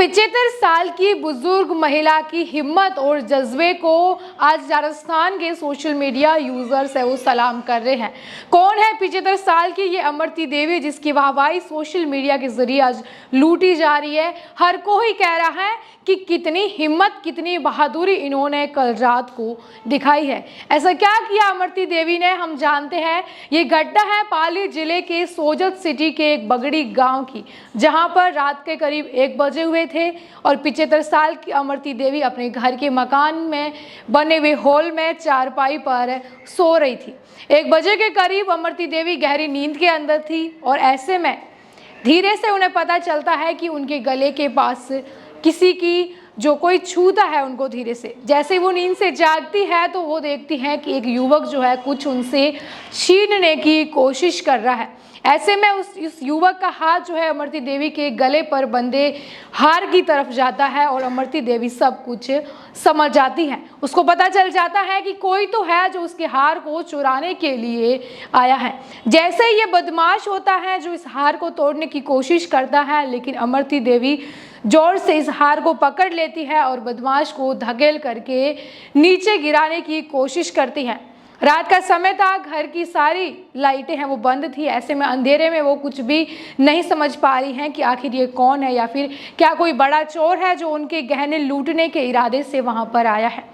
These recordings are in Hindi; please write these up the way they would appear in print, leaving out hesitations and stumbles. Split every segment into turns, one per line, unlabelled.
75 साल की बुजुर्ग महिला की हिम्मत और जज्बे को आज राजस्थान के सोशल मीडिया यूजर्स है वो सलाम कर रहे हैं। कौन है 75 साल की ये अमृति देवी जिसकी वाहवाही सोशल मीडिया के जरिए आज लूटी जा रही है। हर कोई कह रहा है कि कितनी हिम्मत कितनी बहादुरी इन्होंने कल रात को दिखाई है। ऐसा क्या किया अमृति देवी ने, हम जानते हैं। ये घटना है पाली जिले के सोजत सिटी के एक बगड़ी गांव की, जहां पर रात के करीब 1 बजे हुए थे और 75 साल की अमृति देवी अपने घर के मकान में बने हुए हॉल में चारपाई पर सो रही थी। 1 बजे के करीब अमृति देवी गहरी नींद के अंदर थी और ऐसे में धीरे से उन्हें पता चलता है कि उनके गले के पास किसी की जो कोई छूता है उनको। धीरे से जैसे वो नींद से जागती है तो वो देखती है कि एक युवक जो है कुछ उनसे छीनने की कोशिश कर रहा है। ऐसे में उस युवक का हाथ जो है अमृति देवी के गले पर बंधे हार की तरफ जाता है और अमृति देवी सब कुछ समझ जाती है। उसको पता चल जाता है कि कोई तो है जो उसके हार को चुराने के लिए आया है। जैसे ये बदमाश होता है जो इस हार को तोड़ने की कोशिश करता है, लेकिन अमृति देवी जोर से इस हार को पकड़ लेती है और बदमाश को धकेल करके नीचे गिराने की कोशिश करती है। रात का समय था, घर की सारी लाइटें हैं वो बंद थी। ऐसे में अंधेरे में वो कुछ भी नहीं समझ पा रही हैं कि आखिर ये कौन है या फिर क्या कोई बड़ा चोर है जो उनके गहने लूटने के इरादे से वहां पर आया है।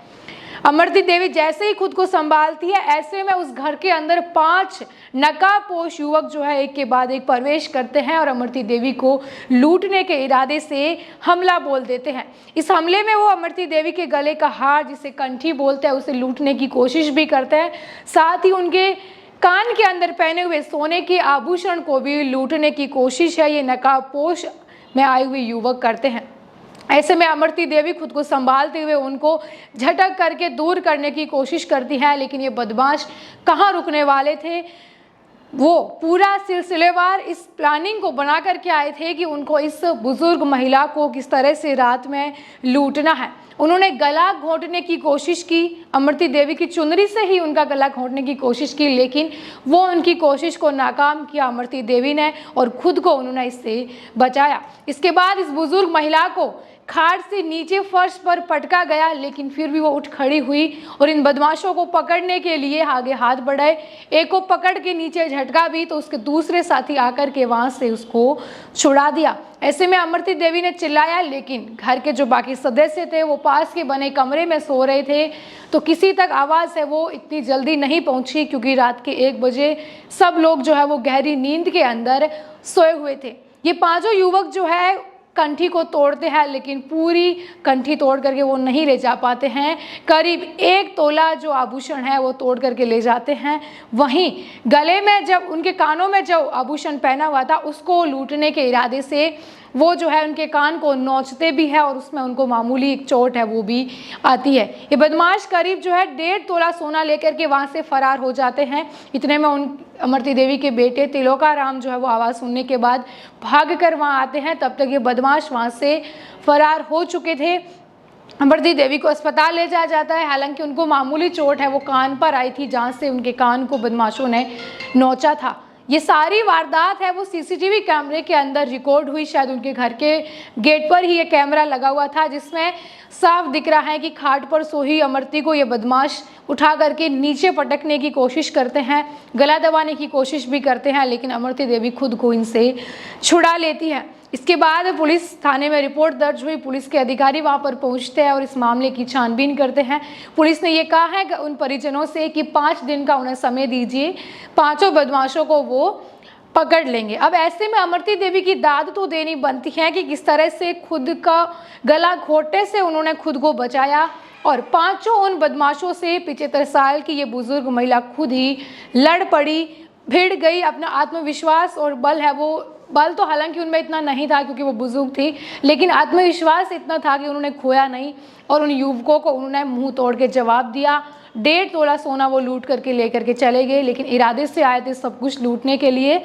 अमृति देवी जैसे ही खुद को संभालती है, ऐसे में उस घर के अंदर 5 नकाबपोश युवक जो है एक के बाद एक प्रवेश करते हैं और अमृति देवी को लूटने के इरादे से हमला बोल देते हैं। इस हमले में वो अमृति देवी के गले का हार, जिसे कंठी बोलते हैं, उसे लूटने की कोशिश भी करते हैं। साथ ही उनके कान के अंदर पहने हुए सोने के आभूषण को भी लूटने की कोशिश है ये नकाबपोश में आए हुए युवक करते हैं। ऐसे में अमृति देवी खुद को संभालते हुए उनको झटक करके दूर करने की कोशिश करती है, लेकिन ये बदमाश कहाँ रुकने वाले थे। वो पूरा सिलसिलेवार इस प्लानिंग को बना करके आए थे कि उनको इस बुजुर्ग महिला को किस तरह से रात में लूटना है। उन्होंने गला घोंटने की कोशिश की, अमृति देवी की चुनरी से ही उनका गला घोंटने की कोशिश की, लेकिन वो उनकी कोशिश को नाकाम किया अमृति देवी ने और खुद को उन्होंने इससे बचाया। इसके बाद इस बुजुर्ग महिला को खाट से नीचे फर्श पर पटका गया, लेकिन फिर भी वो उठ खड़ी हुई और इन बदमाशों को पकड़ने के लिए आगे हाथ बढ़ाए। एक को पकड़ के नीचे झटका भी तो उसके दूसरे साथी आकर के वहां से उसको छुड़ा दिया। ऐसे में अमृति देवी ने चिल्लाया, लेकिन घर के जो बाकी सदस्य थे वो पास के बने कमरे में सो रहे थे, तो किसी तक आवाज़ है वो इतनी जल्दी नहीं पहुंची, क्योंकि रात के 1 बजे सब लोग जो है वो गहरी नींद के अंदर सोए हुए थे। ये 5 युवक जो है कंठी को तोड़ते हैं, लेकिन पूरी कंठी तोड़ करके वो नहीं ले जा पाते हैं। करीब 1 तोला जो आभूषण है वो तोड़ करके ले जाते हैं। वहीं गले में जब उनके कानों में जो आभूषण पहना हुआ था उसको लूटने के इरादे से वो जो है उनके कान को नोचते भी है और उसमें उनको मामूली एक चोट है वो भी आती है। ये बदमाश करीब जो है 1.5 तोला सोना लेकर के वहाँ से फरार हो जाते हैं। इतने में उन अमृति देवी के बेटे तिलोकाराम जो है वो आवाज़ सुनने के बाद भाग कर वहाँ आते हैं। तब तक ये बदमाश वहाँ से फरार हो चुके थे। अमृति देवी को अस्पताल ले जाया जाता है, हालांकि उनको मामूली चोट है वो कान पर आई थी, जहाँ से उनके कान को बदमाशों ने नोचा था। ये सारी वारदात है वो सीसीटीवी कैमरे के अंदर रिकॉर्ड हुई। शायद उनके घर के गेट पर ही ये कैमरा लगा हुआ था, जिसमें साफ दिख रहा है कि खाट पर सोई अमृति को ये बदमाश उठा करके नीचे पटकने की कोशिश करते हैं, गला दबाने की कोशिश भी करते हैं, लेकिन अमृति देवी खुद को इनसे छुड़ा लेती है। इसके बाद पुलिस थाने में रिपोर्ट दर्ज हुई। पुलिस के अधिकारी वहां पर पहुंचते हैं और इस मामले की छानबीन करते हैं। पुलिस ने ये कहा है कि उन परिजनों से कि 5 दिन का उन्हें समय दीजिए, 5 बदमाशों को वो पकड़ लेंगे। अब ऐसे में अमृति देवी की दाद तो देनी बनती है कि किस तरह से खुद का गला घोंटने से उन्होंने खुद को बचाया और 5 उन बदमाशों से 75 साल की ये बुजुर्ग महिला खुद ही लड़ पड़ी, भिड़ गई। अपना आत्मविश्वास और बल है वो, बल तो हालांकि उनमें इतना नहीं था क्योंकि वो बुजुर्ग थी, लेकिन आत्मविश्वास इतना था कि उन्होंने खोया नहीं और उन युवकों को उन्होंने मुंह तोड़ के जवाब दिया। 1.5 तोला सोना वो लूट करके लेकर के चले गए, लेकिन इरादे से आए थे सब कुछ लूटने के लिए।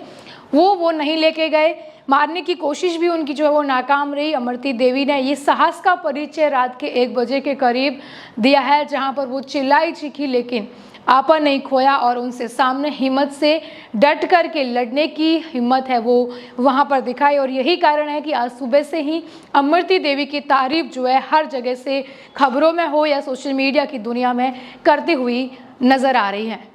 वो नहीं लेके गए। मारने की कोशिश भी उनकी जो है वो नाकाम रही। अमरती देवी ने ये साहस का परिचय रात के 1 बजे के करीब दिया है, जहां पर वो चिल्लाई चीखी लेकिन आपा नहीं खोया और उनसे सामने हिम्मत से डट करके लड़ने की हिम्मत है वो वहां पर दिखाई। और यही कारण है कि आज सुबह से ही अमरती देवी की तारीफ जो है हर जगह से खबरों में हो या सोशल मीडिया की दुनिया में करती हुई नजर आ रही है।